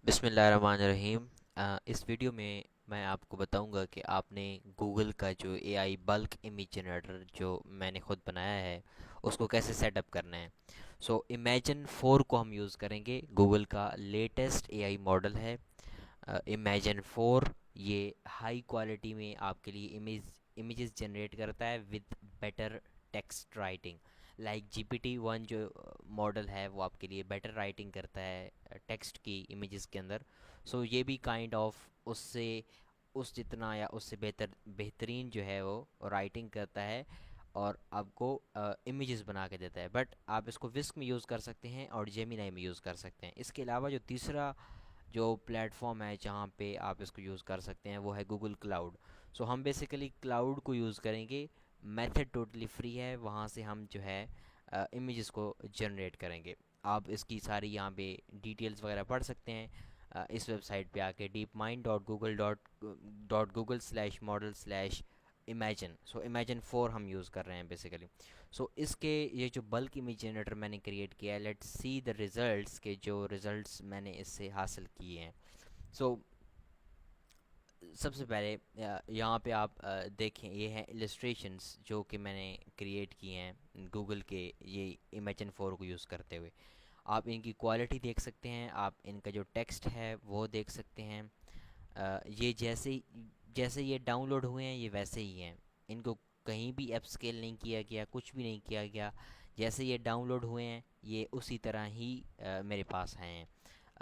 बिस्मिल्लाहिर्रहमानिर्रहीम। इस वीडियो में मैं आपको बताऊंगा कि आपने गूगल का जो एआई बल्क इमेज जनरेटर जो मैंने खुद बनाया है उसको कैसे सेटअप करना है। इमेजिन 4 को हम यूज़ करेंगे। गूगल का लेटेस्ट एआई मॉडल है इमेजिन 4। ये हाई क्वालिटी में आपके लिए इमेजेस जनरेट करता है with better text writing. Like GPT-1 जो मॉडल है वो आपके लिए बेटर राइटिंग करता है टेक्स्ट की इमेजेस के अंदर। ये भी काइंड ऑफ उससे उस जितना या उससे बेहतरीन जो है वो राइटिंग करता है और आपको इमेजेस बना के देता है। बट आप इसको विस्क में यूज़ कर सकते हैं और जेमिनाई में यूज़ कर सकते हैं। इसके अलावा जो तीसरा जो प्लेटफॉर्म है जहाँ पे आप इसको यूज़ कर सकते हैं वो है गूगल क्लाउड। हम बेसिकली क्लाउड को यूज़ करेंगे। मेथड टोटली फ्री है, वहाँ से हम जो है इमेजेस को जनरेट करेंगे। आप इसकी सारी यहाँ पे डिटेल्स वगैरह पढ़ सकते हैं इस वेबसाइट पे आके deepmind.google.com/model/imagine। इमेजिन 4 हम यूज़ कर रहे हैं बेसिकली। इसके ये जो बल्क इमेज जनरेटर मैंने क्रिएट किया है, लेट्स सी द रिजल्ट्स के जो रिजल्ट्स मैंने इससे हासिल किए हैं। सो सबसे पहले यहाँ पे आप देखें, ये हैं इलस्ट्रेशंस जो कि मैंने क्रिएट किए हैं गूगल के ये इमेजिन 4 को यूज़ करते हुए। आप इनकी क्वालिटी देख सकते हैं, आप इनका जो टेक्स्ट है वो देख सकते हैं। ये जैसे ये डाउनलोड हुए हैं ये वैसे ही हैं। इनको कहीं भी ऐप स्केल नहीं किया गया, कुछ भी नहीं किया गया। जैसे ये डाउनलोड हुए हैं ये उसी तरह ही मेरे पास हैं।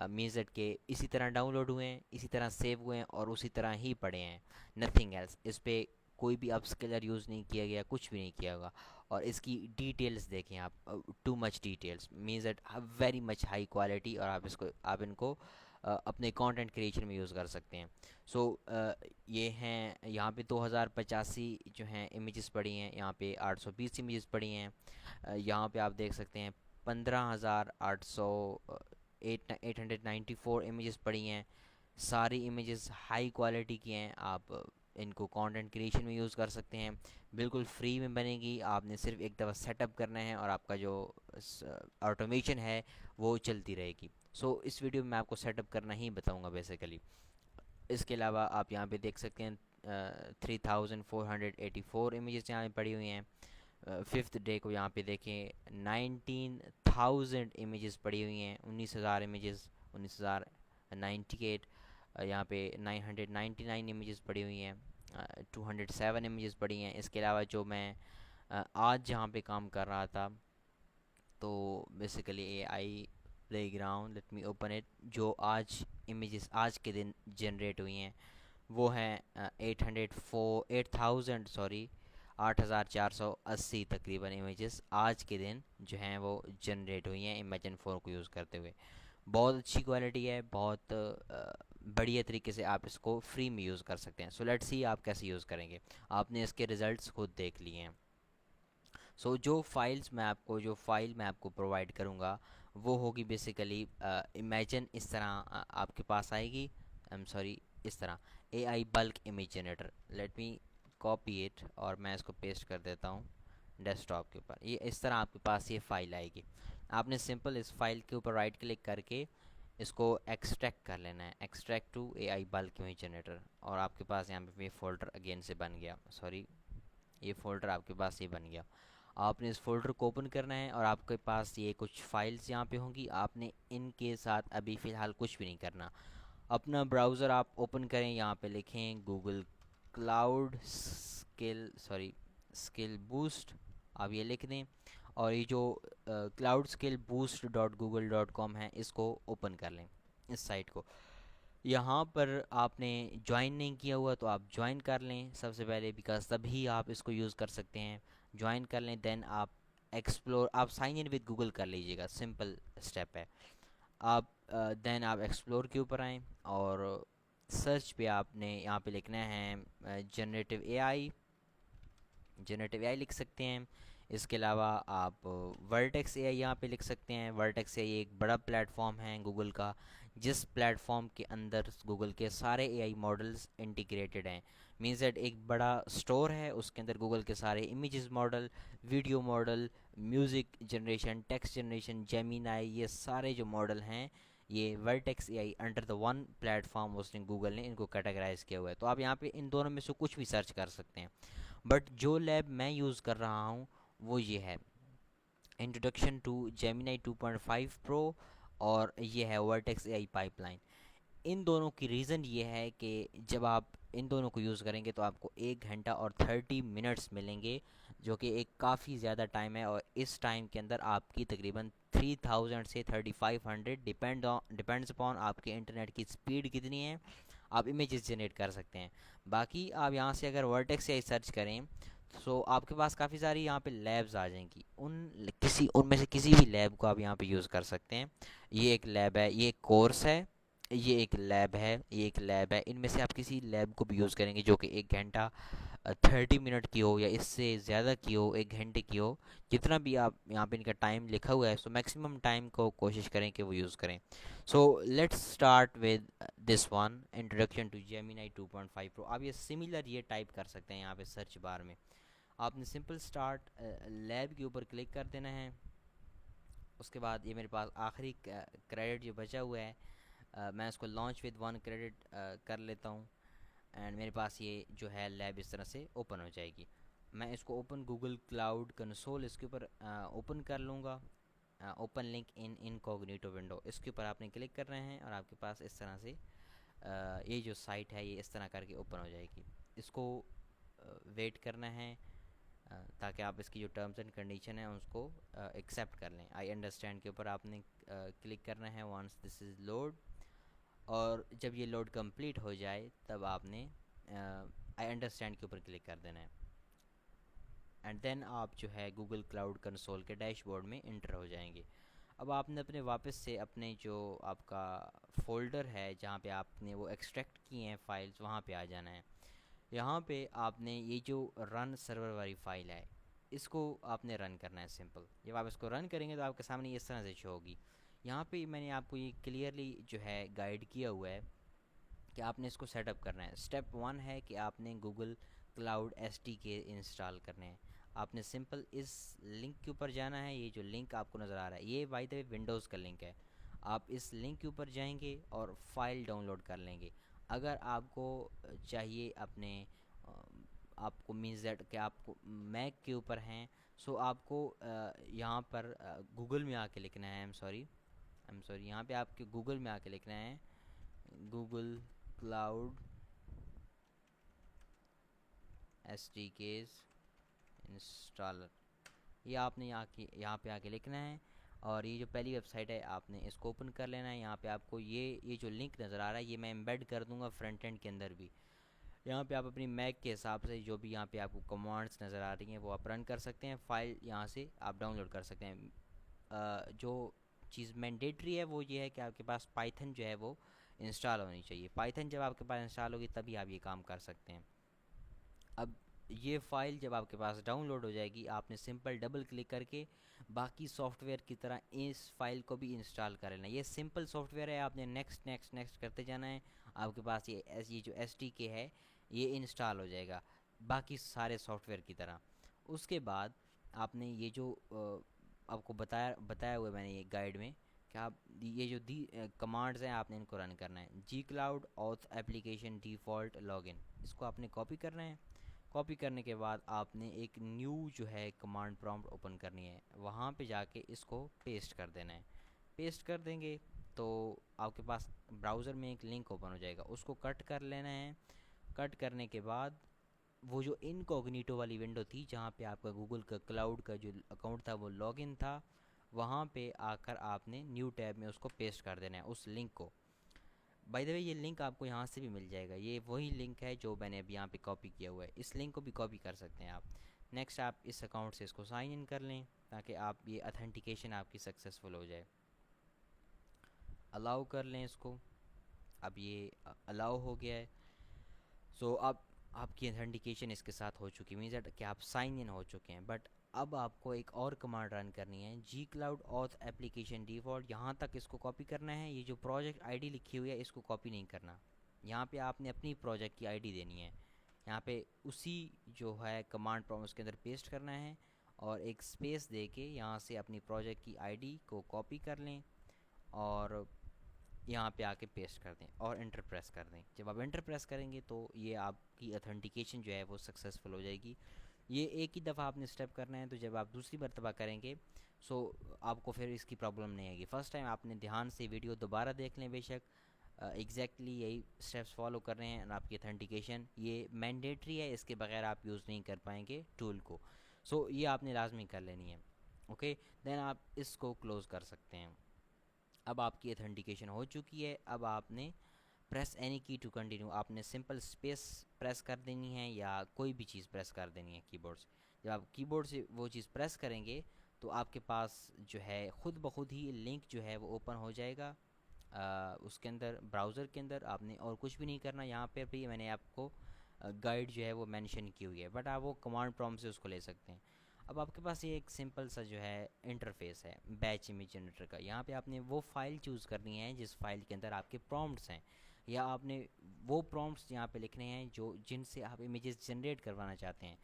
मीन्स दैट के इसी तरह डाउनलोड हुए हैं, इसी तरह सेव हुए हैं और उसी तरह ही पड़े हैं। Nothing else. इस पे कोई भी अपस्केलर यूज़ नहीं किया गया, कुछ भी नहीं किया होगा। और इसकी डिटेल्स देखें आप, too much details means that very much high quality. और आप इनको अपने कंटेंट क्रिएशन में यूज़ कर सकते हैं। ये हैं यहाँ पे 2085 जो हैं इमेजेस पड़ी हैं, यहाँ पे 820 इमेजेस पड़ी हैं। यहाँ पे आप देख सकते हैं 15,894 इमेजेस पड़ी हैं। सारी इमेजेस हाई क्वालिटी की हैं। आप इनको कंटेंट क्रिएशन में यूज़ कर सकते हैं। बिल्कुल फ्री में बनेगी, आपने सिर्फ एक दफ़ा सेटअप करना है और आपका जो ऑटोमेशन है वो चलती रहेगी। इस वीडियो में मैं आपको सेटअप करना ही बताऊंगा बेसिकली। इसके अलावा आप यहाँ पे देख सकते हैं 3,484 इमेजेस यहाँ पे पड़ी हुई हैं। फिफ्थ डे को यहाँ पे देखें 19,000 इमेजेस पड़ी हुई हैं। 19,000 इमेजेस, 19,098। यहाँ पे 999 इमेजेस पड़ी हुई हैं। 207 इमेजेस पड़ी हैं। इसके अलावा जो मैं आज जहाँ पे काम कर रहा था, तो basically AI playground, let me open it, जो आज इमेजेस आज के दिन जनरेट हुई हैं वो हैं 8,480 तकरीबन इमेजेस आज के दिन जो हैं वो जनरेट हुई हैं इमेजिन 4 को यूज़ करते हुए। बहुत अच्छी क्वालिटी है, बहुत बढ़िया तरीके से आप इसको फ्री में यूज़ कर सकते हैं। लेट्स सी आप कैसे यूज़ करेंगे। आपने इसके रिजल्ट्स खुद देख लिए हैं। जो फाइल मैं आपको प्रोवाइड करूँगा वो होगी बेसिकली इमेजिन इस तरह आपके पास आएगी। आई एम सॉरी, इस तरह AI bulk image generator. Let me copy it और मैं इसको पेस्ट कर देता हूँ डेस्कटॉप के ऊपर। ये इस तरह आपके पास ये फ़ाइल आएगी। आपने सिंपल इस फाइल के ऊपर राइट क्लिक करके इसको एक्सट्रैक्ट कर लेना है, extract to AI bulk image generator. और आपके पास यहाँ पे ये फ़ोल्डर अगेन से बन गया, सॉरी, ये फ़ोल्डर आपके पास ये बन गया। आपने इस फ़ोल्डर को ओपन करना है और आपके पास ये कुछ फाइल्स यहाँ पे होंगी। आपने इनके साथ अभी फ़िलहाल कुछ भी नहीं करना। अपना ब्राउज़र आप ओपन करें, यहाँ पे लिखें गूगल क्लाउड स्किल बूस्ट, आप ये लिख दें। और ये जो cloudscaleboost.google.com है इसको ओपन कर लें, इस साइट को। यहाँ पर आपने ज्वाइन नहीं किया हुआ तो आप ज्वाइन कर लें सबसे पहले, बिकॉज तभी आप इसको यूज़ कर सकते हैं। ज्वाइन कर लें, देन आप साइन इन विद गूगल कर लीजिएगा, सिंपल स्टेप है। आप देन आप एक्सप्लोर के ऊपर आएँ और सर्च पे आपने यहाँ पे लिखना है जनरेटिव एआई लिख सकते हैं। इसके अलावा आप वर्टेक्स एआई यहाँ पे लिख सकते हैं। वर्टेक्स एआई एक बड़ा प्लेटफॉर्म है गूगल का, जिस प्लेटफॉर्म के अंदर गूगल के सारे एआई मॉडल्स इंटीग्रेटेड हैं। मीन्स दैट एक बड़ा स्टोर है, उसके अंदर गूगल के सारे images model, video model, music generation, text generation, Gemini, ये सारे जो मॉडल हैं ये vertex AI under the one platform उसने गूगल ने इनको कैटेगराइज किया हुआ है। तो आप यहाँ पे इन दोनों में से कुछ भी सर्च कर सकते हैं। बट जो लैब मैं यूज़ कर रहा हूँ वो ये है, इंट्रोडक्शन टू जेमिनी 2.5 प्रो, और ये है वर्टेक्स एआई पाइपलाइन। इन दोनों की रीज़न ये है कि जब आप इन दोनों को यूज़ करेंगे तो आपको 1 घंटा और 30 मिनट्स मिलेंगे, जो कि एक काफ़ी ज़्यादा टाइम है। और इस टाइम के अंदर आपकी तकरीबन 3000 से 3500, डिपेंड्स अपॉन आपके इंटरनेट की स्पीड कितनी है, आप इमेजेस जनरेट कर सकते हैं। बाकी आप यहाँ से अगर वर्टेक्स से सर्च करें तो आपके पास काफ़ी सारी यहाँ पे लैब्स आ जाएंगी, उनमें से किसी भी लैब को आप यहाँ पे यूज़ कर सकते हैं। ये एक लैब है, ये एक कोर्स है, ये एक लैब है, ये एक लैब है। इनमें से आप किसी लैब को भी यूज़ करेंगे जो कि 1 घंटा 30 मिनट की हो या इससे ज़्यादा की हो, 1 घंटे की हो, जितना भी आप यहाँ पे इनका टाइम लिखा हुआ है, सो मैक्सिमम टाइम को कोशिश करें कि वो यूज़ करें। So let's start with this one, introduction to Gemini 2.5 pro. आप ये सिमिलर ये टाइप कर सकते हैं यहाँ पे सर्च बार में। आपने सिंपल स्टार्ट लैब के ऊपर क्लिक कर देना है। उसके बाद ये मेरे पास आखिरी क्रेडिट जो बचा हुआ है, मैं इसको लॉन्च विद 1 क्रेडिट कर लेता हूँ। एंड मेरे पास ये जो है लैब इस तरह से ओपन हो जाएगी। मैं इसको ओपन गूगल क्लाउड कंसोल इसके ऊपर ओपन कर लूँगा। Open link in incognito window, इसके ऊपर आपने क्लिक करना है और आपके पास इस तरह से ये जो साइट है ये इस तरह करके ओपन हो जाएगी। इसको वेट करना है ताकि आप इसकी जो टर्म्स एंड कंडीशन है उसको एक्सेप्ट कर लें। आई अंडरस्टैंड के ऊपर आपने क्लिक करना है वंस दिस इज़ लोड, और जब ये लोड कंप्लीट हो जाए तब आपने आई अंडरस्टैंड के ऊपर क्लिक कर देना है। एंड देन आप जो है गूगल क्लाउड कंसोल के डैशबोर्ड में इंटर हो जाएंगे। अब आपने अपने वापस से अपने जो आपका फ़ोल्डर है जहाँ पे आपने वो एक्सट्रैक्ट किए हैं फाइल्स, वहाँ पे आ जाना है। यहाँ पे आपने ये जो रन सर्वर वाली फ़ाइल है इसको आपने रन करना है सिंपल। जब आप इसको रन करेंगे तो आपके सामने इस तरह से शो होगी। यहाँ पे मैंने आपको ये क्लियरली जो है गाइड किया हुआ है कि आपने इसको सेटअप करना है। स्टेप 1 है कि आपने गूगल क्लाउड एसडीके इंस्टॉल करने हैं। आपने सिंपल इस लिंक के ऊपर जाना है। ये जो लिंक आपको नज़र आ रहा है ये बाय द वे विंडोज़ का लिंक है। आप इस लिंक के ऊपर जाएंगे और फाइल डाउनलोड कर लेंगे। अगर आपको चाहिए अपने आपको मीन्स दैट कि आपको मैक के ऊपर हैं, सो आपको यहाँ पर गूगल में आके लिखना है। आई एम सॉरी, यहाँ पे आपके गूगल में आके लिखना है गूगल क्लाउड एसडीकेस इंस्टॉलर। ये आपने यहाँ पे आके लिखना है और ये जो पहली वेबसाइट है आपने इसको ओपन कर लेना है। यहाँ पे आपको ये जो लिंक नज़र आ रहा है ये मैं एम्बेड कर दूंगा फ्रंट एंड के अंदर भी। यहाँ पे आप अपनी मैक के हिसाब से जो भी यहाँ पे आपको कमांड्स नज़र आ रही हैं वो आप रन कर सकते हैं। फाइल यहाँ से आप डाउनलोड कर सकते हैं। जो चीज़ मैंडेटरी है वो ये है कि आपके पास पाइथन जो है वो इंस्टॉल होनी चाहिए। पाइथन जब आपके पास इंस्टॉल होगी तभी आप ये काम कर सकते हैं। अब ये फ़ाइल जब आपके पास डाउनलोड हो जाएगी आपने सिंपल डबल क्लिक करके बाकी सॉफ्टवेयर की तरह इस फाइल को भी इंस्टॉल कर लेना है। ये सिंपल सॉफ्टवेयर है, आपने नेक्स्ट नेक्स्ट नेक्स्ट करते जाना है। आपके पास ये जो एसडीके है ये इंस्टॉल हो जाएगा बाकी सारे सॉफ्टवेयर की तरह। उसके बाद आपने ये जो आपको बताया बताया हुआ है मैंने ये गाइड में कि आप ये जो दी कमांड्स हैं आपने इनको रन करना है। G cloud auth application default login, इसको आपने कॉपी करना है। कॉपी करने के बाद आपने एक न्यू जो है कमांड प्रॉम्प्ट ओपन करनी है, वहाँ पे जाके इसको पेस्ट कर देना है। पेस्ट कर देंगे तो आपके पास ब्राउज़र में एक लिंक ओपन हो जाएगा, उसको कट कर लेना है। कट करने के बाद वो जो इनकॉग्निटो वाली विंडो थी जहाँ पे आपका गूगल का क्लाउड का जो अकाउंट था वो लॉगिन था, वहाँ पे आकर आपने न्यू टैब में उसको पेस्ट कर देना है उस लिंक को। बाय द वे ये लिंक आपको यहाँ से भी मिल जाएगा, ये वही लिंक है जो मैंने अभी यहाँ पे कॉपी किया हुआ है। इस लिंक को भी कॉपी कर सकते हैं आप। नेक्स्ट आप इस अकाउंट से इसको साइन इन कर लें ताकि आप ये अथेंटिकेशन आपकी सक्सेसफुल हो जाए। अलाउ कर लें इसको। अब ये अलाउ हो गया है। सो अब आपकी अथेंटिकेशन इसके साथ हो चुकी है, मीन्स दैट कि आप साइन इन हो चुके हैं। बट अब आपको एक और कमांड रन करनी है, G cloud auth application default. यहाँ तक इसको कॉपी करना है। ये जो प्रोजेक्ट आईडी लिखी हुई है इसको कॉपी नहीं करना। यहाँ पे आपने अपनी प्रोजेक्ट की आईडी देनी है। यहाँ पे उसी जो है कमांड प्रॉम्प्ट उसके अंदर पेस्ट करना है और एक स्पेस दे के यहाँ से अपनी प्रोजेक्ट की आईडी को कॉपी कर लें और यहाँ पे आके पेस्ट कर दें और एंटर प्रेस कर दें। जब आप एंटर प्रेस करेंगे तो ये आपकी ऑथेंटिकेशन जो है वो सक्सेसफुल हो जाएगी। ये एक ही दफ़ा आपने स्टेप करना है, तो जब आप दूसरी मरतबा करेंगे सो आपको फिर इसकी प्रॉब्लम नहीं आएगी। फ़र्स्ट टाइम आपने ध्यान से वीडियो दोबारा देख लें, बेशक एग्जैक्टली यही स्टेप्स फॉलो कर रहे हैं और आपकी ऑथेंटिकेशन ये मैंडेटरी है, इसके बगैर आप यूज़ नहीं कर पाएंगे टूल को। सो ये आपने लाजमी कर लेनी है। ओके, देन आप इसको क्लोज़ कर सकते हैं। अब आपकी ऑथेंटिकेशन हो चुकी है। अब आपने प्रेस एनी की टू कंटिन्यू, आपने सिंपल स्पेस प्रेस कर देनी है या कोई भी चीज़ प्रेस कर देनी है कीबोर्ड से। जब आप कीबोर्ड से वो चीज़ प्रेस करेंगे तो आपके पास जो है ख़ुद ब खुद ही लिंक जो है वो ओपन हो जाएगा। उसके अंदर ब्राउज़र के अंदर आपने और कुछ भी नहीं करना। यहाँ पे भी मैंने आपको गाइड जो है वो मेंशन की हुई है, बट आप वो कमांड प्रॉम्प्ट से उसको ले सकते हैं। अब आपके पास ये एक सिंपल सा जो है इंटरफेस है बैच इमेज जनरेटर का। यहाँ पे आपने वो फाइल चूज़ करनी है जिस फाइल के अंदर आपके प्रॉम्प्ट्स हैं, या आपने वो प्रॉम्प्ट्स यहाँ पे लिखने हैं जो जिनसे आप इमेजेस जनरेट करवाना चाहते हैं।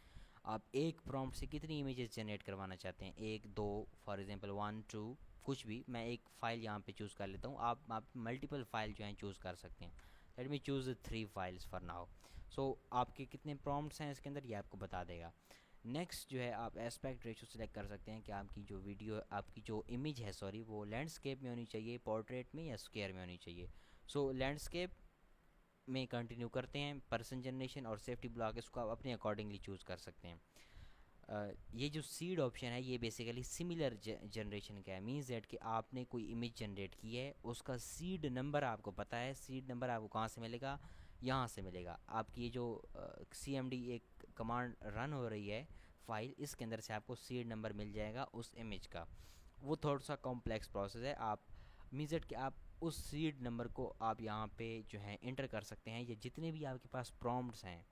आप एक प्रॉम्प्ट से कितनी इमेजेस जनरेट करवाना चाहते हैं, एक दो, फॉर एग्जांपल 1 2, कुछ भी। मैं एक फ़ाइल यहाँ पे चूज़ कर लेता हूँ। आप मल्टीपल फाइल जो हैं चूज़ कर सकते हैं। Let me choose 3 files for now. So आपके कितने प्रॉम्प्ट्स हैं इसके अंदर ये आपको बता देगा। नेक्स्ट जो है आप एस्पेक्ट रेशो सेलेक्ट कर सकते हैं कि आपकी जो वीडियो, आपकी जो इमेज है सॉरी, वो लैंडस्केप में होनी चाहिए, पोर्ट्रेट में, या स्क्वायर में होनी चाहिए। सो लैंडस्केप में कंटिन्यू करते हैं। पर्सन जनरेशन और सेफ्टी ब्लॉक इसको आप अपने अकॉर्डिंगली चूज़ कर सकते हैं। ये जो सीड ऑप्शन है ये बेसिकली सिमिलर जनरेशन का है। मीन्स दैट कि आपने कोई इमेज जनरेट की है, उसका सीड नंबर आपको पता है। सीड नंबर आपको कहाँ से मिलेगा, यहाँ से मिलेगा। आपकी ये जो CMD एक कमांड रन हो रही है फाइल, इसके अंदर से आपको सीड नंबर मिल जाएगा उस इमेज का। वो थोड़ा सा कॉम्प्लेक्स प्रोसेस है। आप मीन्स दैट कि आप उस सीड नंबर को आप यहाँ पे जो है इंटर कर सकते हैं। ये जितने भी आपके पास प्रॉम्प्ट्स हैं,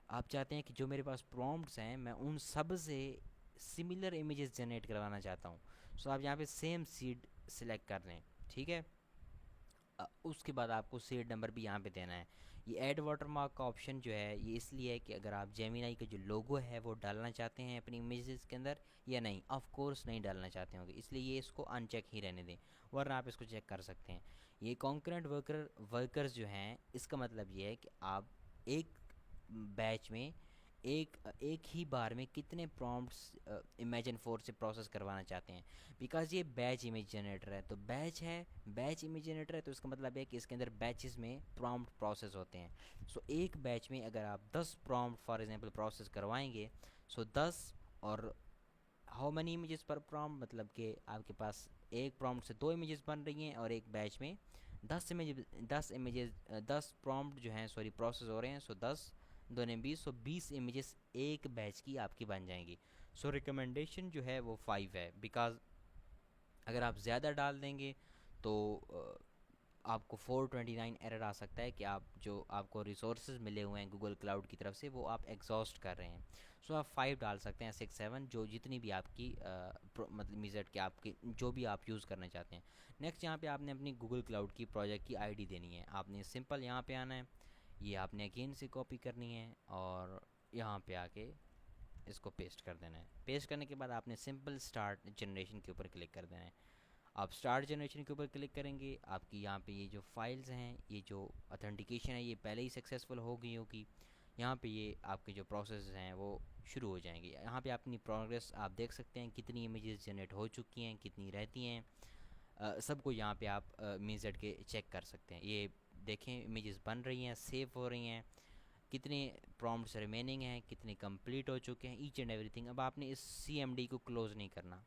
आप चाहते हैं कि जो मेरे पास प्रॉम्प्ट्स हैं मैं उन सब से सिमिलर इमेजेस जनरेट करवाना चाहता हूँ। सो आप यहाँ पे सेम सीड सिलेक्ट कर लें, ठीक है। उसके बाद आपको सीड नंबर भी यहाँ पे देना है। ये ऐड वाटरमार्क का ऑप्शन जो है ये इसलिए है कि अगर आप जेमिनाई का जो लोगो है वो डालना चाहते हैं अपनी इमेजेस के अंदर या नहीं, ऑफ कोर्स नहीं डालना चाहते होंगे, इसलिए ये इसको अनचेक ही रहने दें, वरना आप इसको चेक कर सकते हैं। ये कॉन्करेंट वर्कर्स जो हैं, इसका मतलब ये है कि आप एक बैच में एक एक ही बार में कितने प्रॉम्प्ट्स इमेजिन 4 से प्रोसेस करवाना चाहते हैं। बिकॉज ये बैच इमेज जनरेटर है, तो बैच है, बैच इमेज जनरेटर है, तो इसका मतलब है कि इसके अंदर बैचेस में प्रॉम्प्ट प्रोसेस होते हैं। सो एक बैच में अगर आप 10 प्रॉम्प्ट फॉर एग्जांपल प्रोसेस करवाएंगे, सो 10 और हाउ मनी इमेजेस पर प्रॉम्प्ट, मतलब कि आपके पास एक प्रॉम्प्ट से 2 इमेजेस बन रही हैं और एक बैच में 10 प्रॉम्प्ट जो हैं सॉरी प्रोसेस हो रहे हैं। सो 10 2 ने 20, सो 20 इमेजेस एक बैच की आपकी बन जाएंगी। सो रिकमेंडेशन जो है वो 5 है, बिकॉज अगर आप ज़्यादा डाल देंगे तो आपको 429 एरर आ सकता है कि आप जो आपको रिसोर्सेज मिले हुए हैं गूगल क्लाउड की तरफ से वो आप एग्जॉस्ट कर रहे हैं। सो आप 5 डाल सकते हैं, 6 7, जो जितनी भी आपकी मतलब मीज़ट कि आपकी जो भी आप यूज़ करना चाहते हैं। नेक्स्ट यहाँ पे आपने अपनी गूगल क्लाउड की प्रोजेक्ट की आईडी देनी है। आपने सिंपल यहाँ पे आना है, ये आपने अगेन से कॉपी करनी है और यहाँ पे आके इसको पेस्ट कर देना है। पेस्ट करने के बाद आपने सिंपल स्टार्ट जनरेशन के ऊपर क्लिक कर देना है। आप स्टार्ट जनरेशन के ऊपर क्लिक करेंगे, आपकी यहाँ पे ये जो फाइल्स हैं, ये जो ऑथेंटिकेशन है ये पहले ही सक्सेसफुल हो गई होगी। यहाँ पे ये आपके जो प्रोसेस हैं वो शुरू हो जाएंगे। यहाँ पे अपनी प्रोग्रेस आप देख सकते हैं, कितनी इमेजेस जनरेट हो चुकी हैं, कितनी रहती हैं, सबको यहाँ पे आप मीज़ट के चेक कर सकते हैं। ये देखें इमेजेस बन रही हैं, सेव हो रही हैं, कितने प्रॉम्प्ट्स रिमेनिंग हैं, कितने कंप्लीट हो चुके हैं, ईच एंड एवरीथिंग। अब आपने इस CMD को क्लोज़ नहीं करना,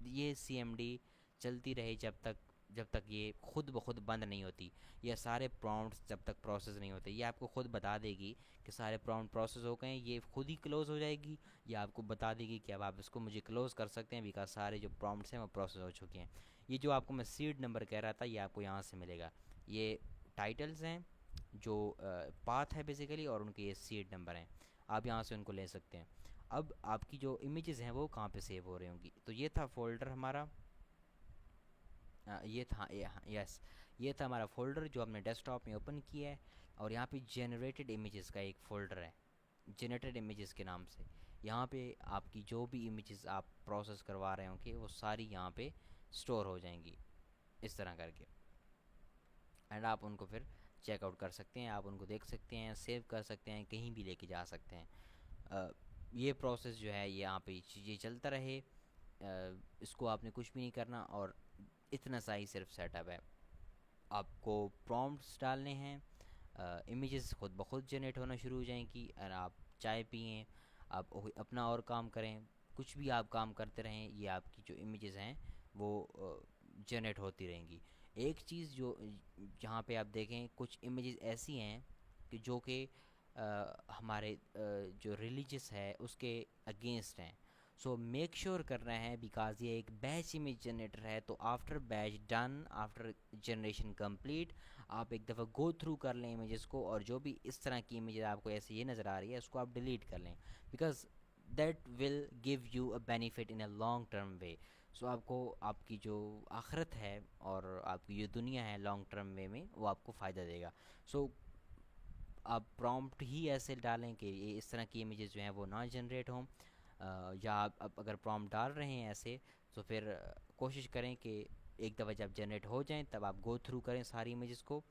ये CMD चलती रहे जब तक ये खुद ब खुद बंद नहीं होती। ये सारे प्रॉम्प्ट्स जब तक प्रोसेस नहीं होते, ये आपको खुद बता देगी कि सारे प्रॉम्प्ट प्रोसेस हो गए हैं, ये खुद ही क्लोज़ हो जाएगी। ये आपको बता देगी कि अब आप इसको मुझे क्लोज़ कर सकते हैं, बिकॉज सारे जो प्रॉम्प्ट्स हैं वो प्रोसेस हो चुके हैं। ये जो आपको मैं सीड नंबर कह रहा था ये आपको यहाँ से मिलेगा। ये टाइटल्स हैं जो पाथ है बेसिकली, और उनके ये सीड नंबर हैं, आप यहाँ से उनको ले सकते हैं। अब आपकी जो इमेजेस हैं वो कहाँ पे सेव हो रही होंगी, तो ये था फोल्डर हमारा। ये था यस, ये था हमारा फोल्डर जो हमने डेस्कटॉप में ओपन किया है। और यहाँ पे जनरेटेड इमेजेस का एक फ़ोल्डर है, जनरेटेड इमेजेस के नाम से। यहाँ पे आपकी जो भी इमेजेस आप प्रोसेस करवा रहे होंगे वो सारी यहाँ पे स्टोर हो जाएंगी, इस तरह करके। एंड आप उनको फिर चेकआउट कर सकते हैं, आप उनको देख सकते हैं, सेव कर सकते हैं, कहीं भी लेके जा सकते हैं। ये प्रोसेस जो है ये यहाँ पे चीज़ें चलता रहे, इसको आपने कुछ भी नहीं करना और इतना सा ही सिर्फ सेटअप है। आपको प्रॉम्प्ट्स डालने हैं, इमेजेस खुद ब खुद जनरेट होना शुरू हो जाएंगी, और आप चाय पिएं, आप अपना और काम करें, कुछ भी आप काम करते रहें, ये आपकी जो इमेजेस हैं वो जनरेट होती रहेंगी। एक चीज़ जो जहाँ पे आप देखें, कुछ इमेजेस ऐसी हैं कि जो कि हमारे जो रिलीजियस है उसके अगेंस्ट हैं। सो मेक श्योर करना है, बिकॉज ये एक बैच इमेज जनरेटर है, तो after batch done, after generation complete, आप एक दफ़ा गो थ्रू कर लें इमेजेस को, और जो भी इस तरह की इमेजेस आपको ऐसे ये नज़र आ रही है उसको आप डिलीट कर लें, because that will give you a benefit in a long term way. So आपको आपकी जो आखिरत है और आपकी जो दुनिया है लॉन्ग टर्म वे में वो आपको फ़ायदा देगा। सो आप प्रॉम्प्ट ही ऐसे डालें कि ये इस तरह की इमेजेस जो हैं वो ना जनरेट हों, या आप अगर प्रॉम्प्ट डाल रहे हैं ऐसे, तो फिर कोशिश करें कि एक दफ़ा जब जनरेट हो जाएं तब आप गो थ्रू करें सारी इमेजेस को,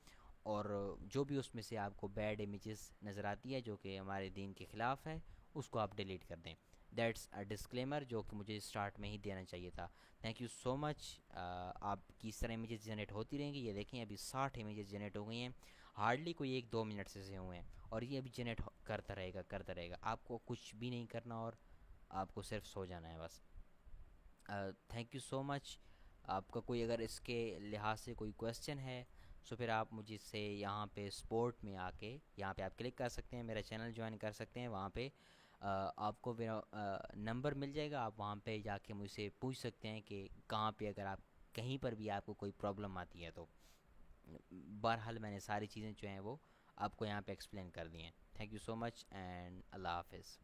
और जो भी उसमें से आपको बैड इमेजेस नज़र आती है जो कि हमारे दीन के ख़िलाफ़ है उसको आप डिलीट कर दें। दैट्स अ डिस्क्लेमर जो कि मुझे स्टार्ट में ही देना चाहिए था। Thank you so much. आपकी इस तरह इमेजेस जनरेट होती रहेंगी। ये देखें अभी 60 इमेजेस जनरेट हो गई हैं, हार्डली कोई 1-2 मिनट से हुए हैं, और ये अभी जनरेट करता रहेगा करता रहेगा। आपको कुछ भी नहीं करना और आपको सिर्फ सो जाना है बस। Thank you so much. आपका कोई अगर इसके लिहाज से कोई क्वेश्चन है तो फिर आप मुझसे यहाँ पे स्पोर्ट में आके यहाँ पे आप क्लिक कर सकते हैं, मेरा चैनल ज्वाइन कर सकते हैं। वहाँ पे आपको मेरा नंबर मिल जाएगा, आप वहाँ पे जाके मुझसे पूछ सकते हैं कि कहाँ पे अगर आप कहीं पर भी आपको कोई प्रॉब्लम आती है तो। बहरहाल मैंने सारी चीज़ें जो हैं वो आपको यहाँ पे एक्सप्लेन कर दी हैं। Thank you so much and अल्लाह हाफिज़।